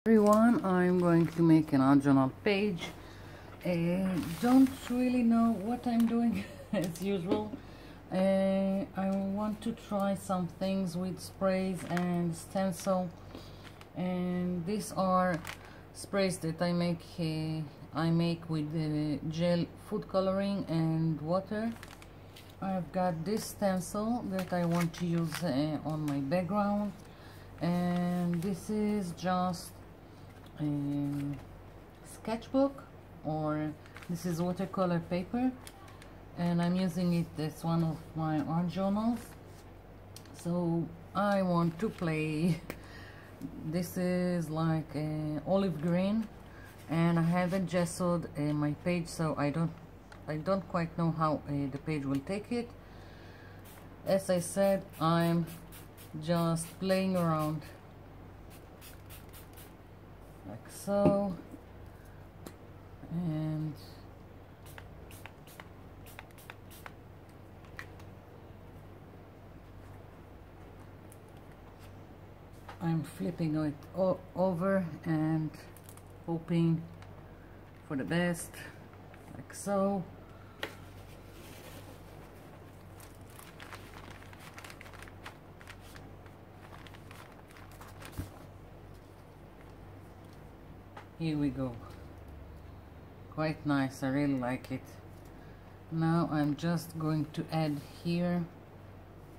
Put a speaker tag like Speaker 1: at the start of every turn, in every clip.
Speaker 1: Everyone, I'm going to make an art journal page. Don't really know what I'm doing as usual. I want to try some things with sprays and stencil, and these are sprays that I make with gel food coloring and water. I've got this stencil that I want to use on my background, and this is just sketchbook, or this is watercolor paper, and I'm using it as one of my art journals. So I want to play. This is like olive green, and I haven't gessoed my page, so I don't quite know how the page will take it. As I said, I'm just playing around like so, and I'm flipping it over and hoping for the best, like so. Here we go. Quite nice, I really like it. Now I'm just going to add here,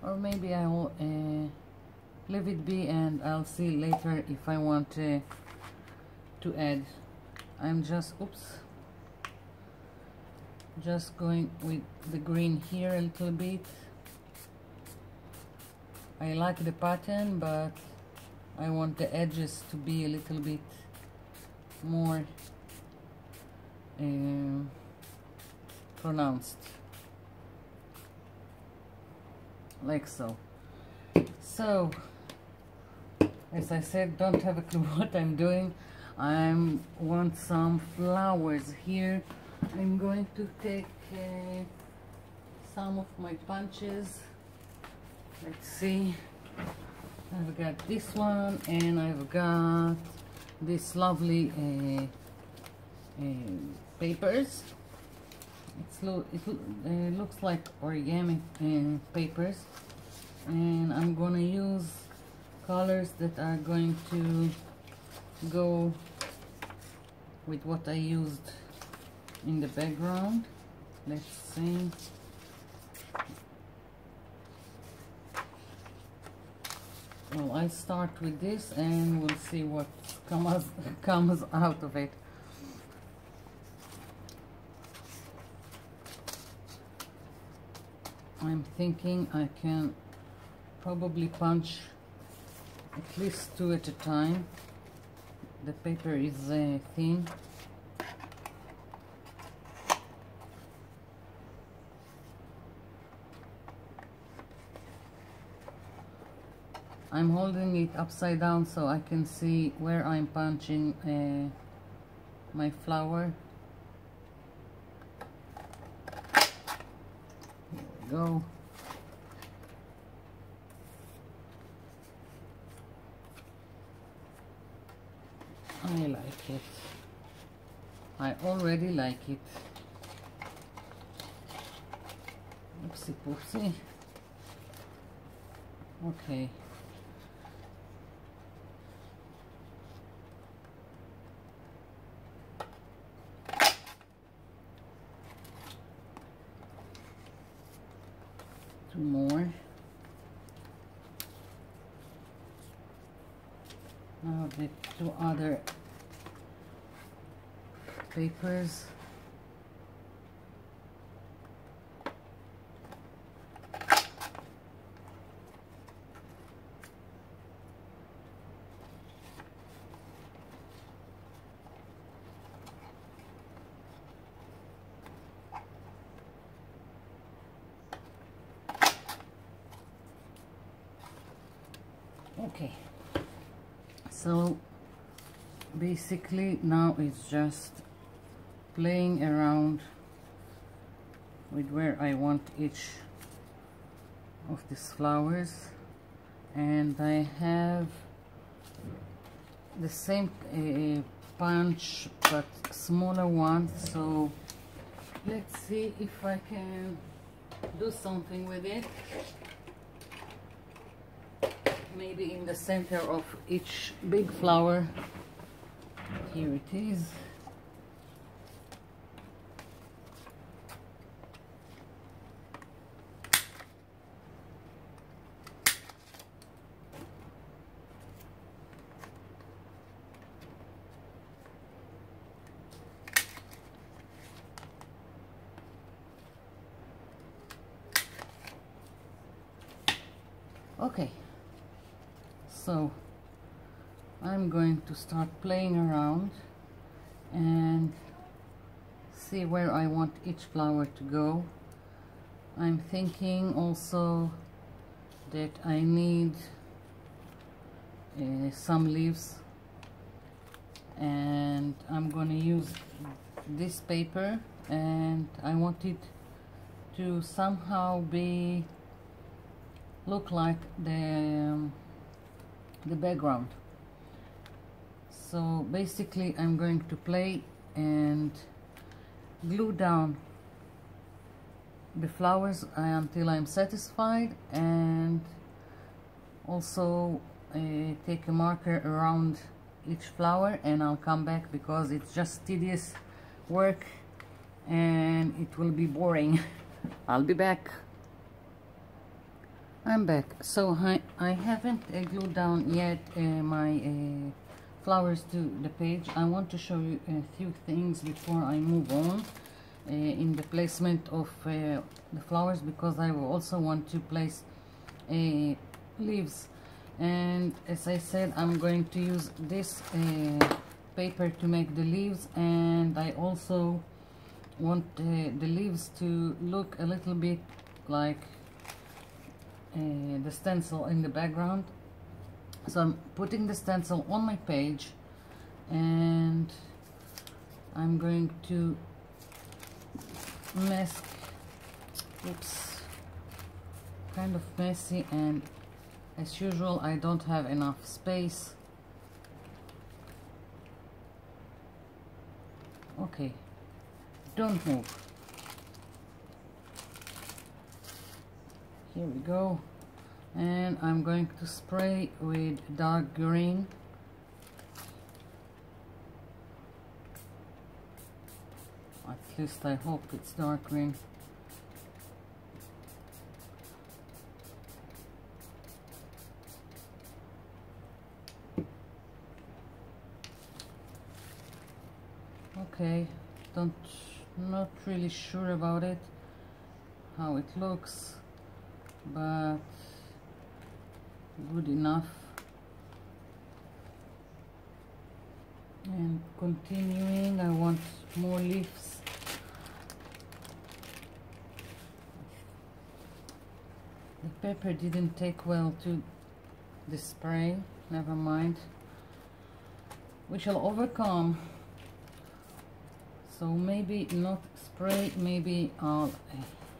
Speaker 1: or maybe I will leave it be and I'll see later if I want to add. I'm just going with the green here a little bit. I like the pattern, but I want the edges to be a little bit more pronounced, like so. So as I said, don't have a clue what I'm doing. I want some flowers here. I'm going to take some of my punches. Let's see, I've got this one, and I've got this lovely papers. It looks like origami papers, and I'm gonna use colors that are going to go with what I used in the background. Let's see. Well, I start with this and we'll see what comes out of it. I'm thinking I can probably punch at least 2 at a time. The paper is thin. I'm holding it upside down so I can see where I'm punching my flower. Here we go. I like it. I already like it. Oopsie poopsie. Okay. Two more. Now the 2 other papers. Okay, so basically now it's just playing around with where I want each of these flowers, and I have the same punch but smaller one, so let's see if I can do something with it. Maybe in the center of each big flower. Here it is. Okay, so I'm going to start playing around and see where I want each flower to go. I'm thinking also that I need some leaves, and I'm going to use this paper, and I want it to somehow look like the background. So basically I'm going to play and glue down the flowers until I'm satisfied, and also take a marker around each flower, and I'll come back because it's just tedious work and it will be boring. I'll be back. I'm back. So I haven't glued down yet my flowers to the page. I want to show you a few things before I move on in the placement of the flowers, because I will also want to place leaves. And as I said, I'm going to use this paper to make the leaves, and I also want the leaves to look a little bit like the stencil in the background. So I'm putting the stencil on my page, and I'm going to mask. Oops, kind of messy, and as usual I don't have enough space. Okay, don't move. Here we go. And I'm going to spray with dark green. At least I hope it's dark green. Okay, not really sure about it, how it looks, but good enough. And continuing, I want more leaves. The pepper didn't take well to the spray. Never mind, we shall overcome. So maybe not spray, maybe I'll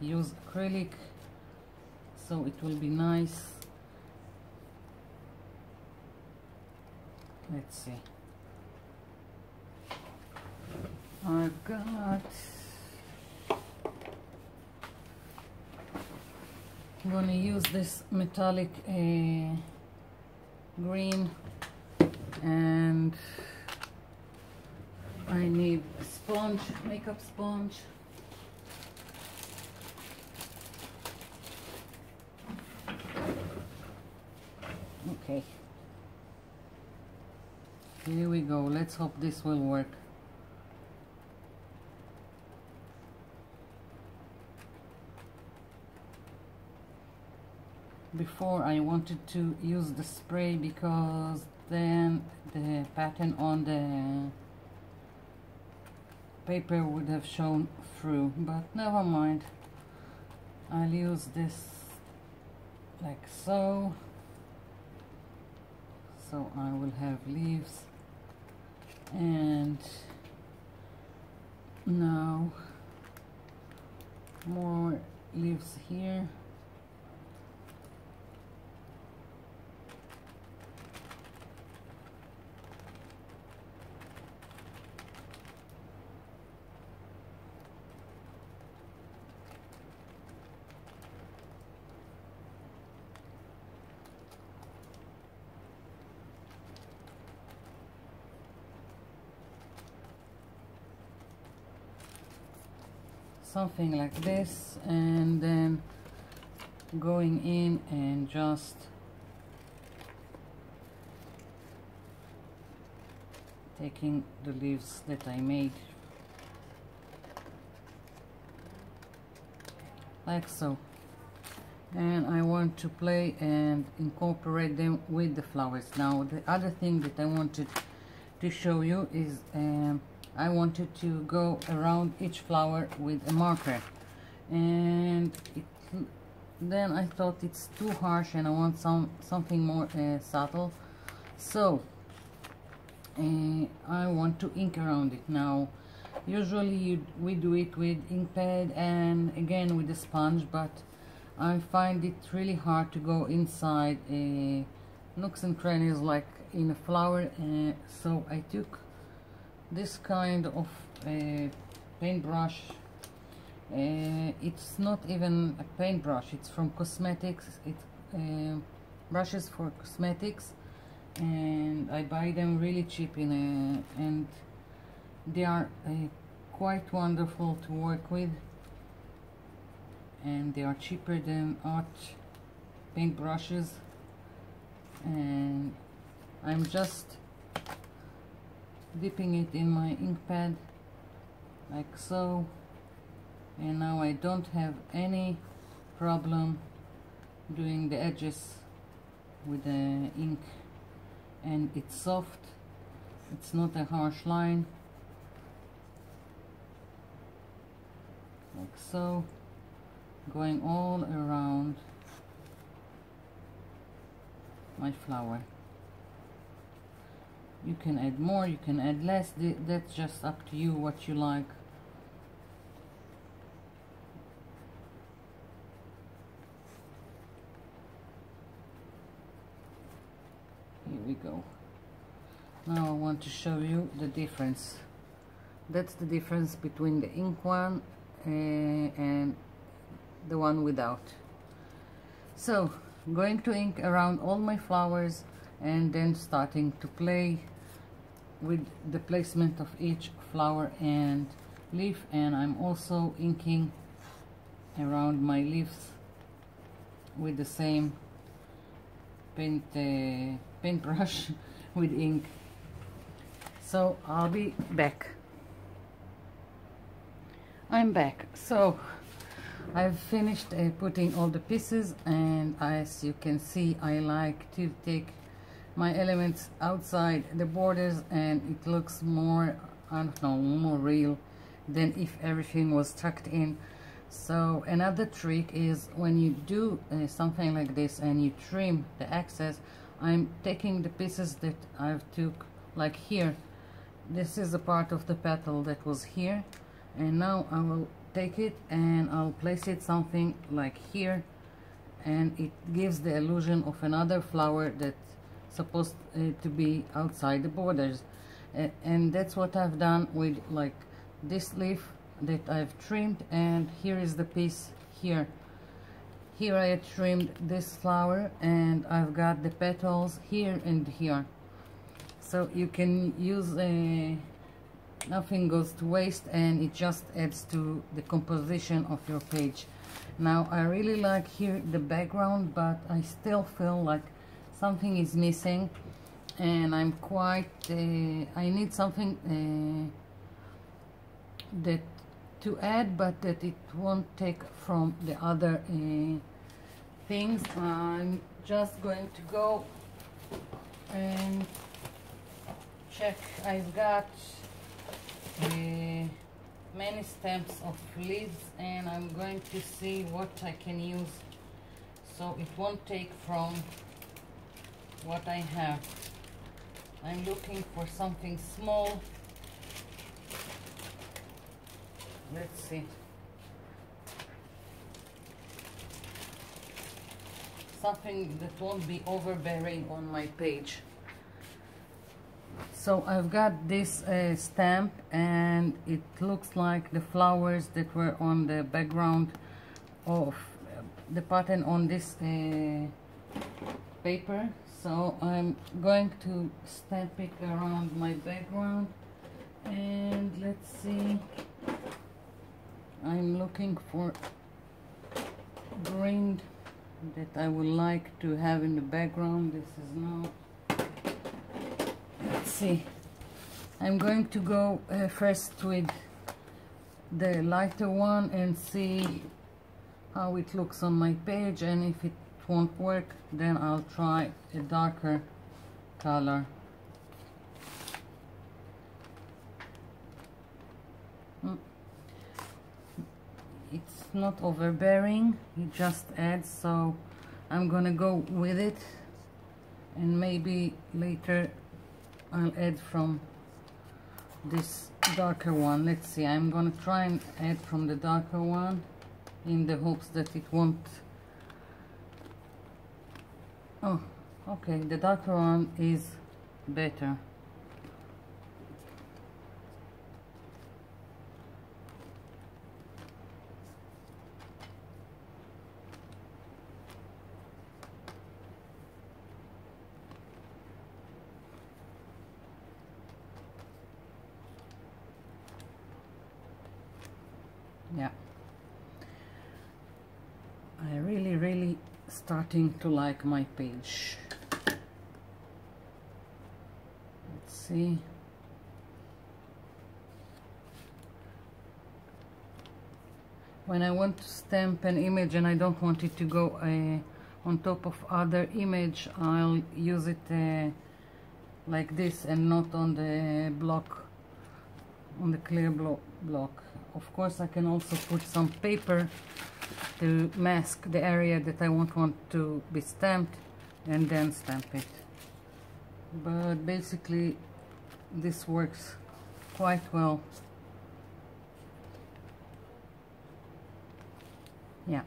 Speaker 1: use acrylic, so it will be nice. Let's see. I've got, I'm gonna use this metallic green, and I need a sponge, makeup sponge. Okay, here we go. Let's hope this will work. Before I wanted to use the spray because then the pattern on the paper would have shown through, but never mind. I'll use this like so. So I will have leaves, and now more leaves here. something like this, and then going in and just taking the leaves that I made like so, and I want to play and incorporate them with the flowers. Now the other thing that I wanted to show you is I wanted to go around each flower with a marker, and then I thought it's too harsh and I want something more subtle, so I want to ink around it. Now usually we do it with ink pad and again with a sponge, but I find it really hard to go inside nooks and crannies like in a flower, so I took this kind of paintbrush. It's not even a paintbrush, it's from cosmetics. It's brushes for cosmetics, and I buy them really cheap and they are quite wonderful to work with, and they are cheaper than art paintbrushes. And I'm just dipping it in my ink pad like so, and now I don't have any problem doing the edges with the ink, and it's soft, it's not a harsh line, like so, going all around my flower. You can add more, you can add less, that's just up to you what you like. Here we go. Now I want to show you the difference. That's the difference between the ink one and the one without. So going to ink around all my flowers and then starting to play with the placement of each flower and leaf, and I'm also inking around my leaves with the same paintbrush with ink. So I'll be back. I'm back. So I've finished putting all the pieces, and as you can see, I like to take my elements outside the borders and it looks more, I don't know, more real than if everything was tucked in. So another trick is when you do something like this and you trim the excess, I'm taking the pieces that I've took, like here, this is a part of the petal that was here, and now I will take it and I'll place it something like here, and it gives the illusion of another flower that's supposed to be outside the borders. And that's what I've done with like this leaf that I've trimmed, and here is the piece here. Here I had trimmed this flower and I've got the petals here and here. So you can use nothing goes to waste, and it just adds to the composition of your page. Now I really like here the background, but I still feel like something is missing, and I'm quite I need something that to add, but that it won't take from the other things. I'm just going to go and check. I've got many stamps of leaves, and I'm going to see what I can use so it won't take from what I have. I'm looking for something small. Let's see. Something that won't be overbearing on my page. So I've got this stamp, and it looks like the flowers that were on the background of the pattern on this paper. So I'm going to stamp it around my background, and let's see. I'm looking for green that I would like to have in the background. This is now, let's see, I'm going to go first with the lighter one and see how it looks on my page, and if it won't work then I'll try a darker color. It's not overbearing, it just adds, so I'm gonna go with it, and maybe later I'll add from this darker one. Let's see, I'm gonna try and add from the darker one in the hopes that it won't. Oh, okay, the darker one is better. Yeah, I really starting to like my page. Let's see. When I want to stamp an image and I don't want it to go on top of other image, I'll use it like this and not on the block, on the clear block. Of course, I can also put some paper to mask the area that I won't want to be stamped and then stamp it. But basically this works quite well. Yeah,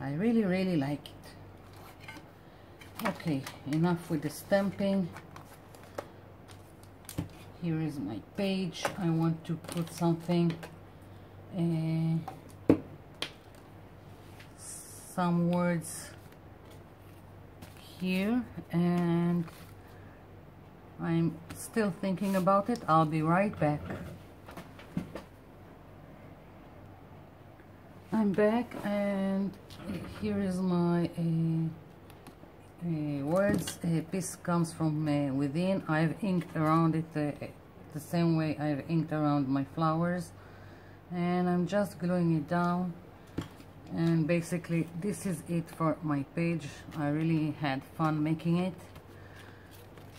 Speaker 1: I really like it. Okay, enough with the stamping. Here is my page. I want to put something, some words here, and I'm still thinking about it. I'll be right back. I'm back, and here is my words. Peace comes from within. I've inked around it the same way I've inked around my flowers, and I'm just gluing it down. And basically this is it for my page. I really had fun making it.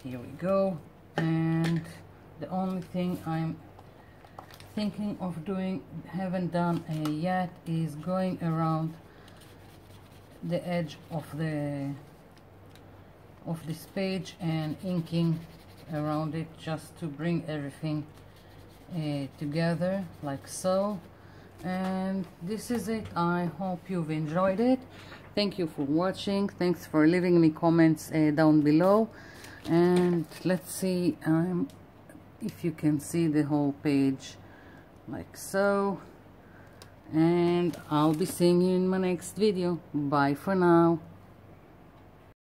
Speaker 1: Here we go. And the only thing I'm thinking of doing, haven't done yet, is going around the edge of this page and inking around it, just to bring everything together like so. And this is it. I hope you've enjoyed it. Thank you for watching. Thanks for leaving me comments down below, and let's see if you can see the whole page like so. And I'll be seeing you in my next video. Bye for now.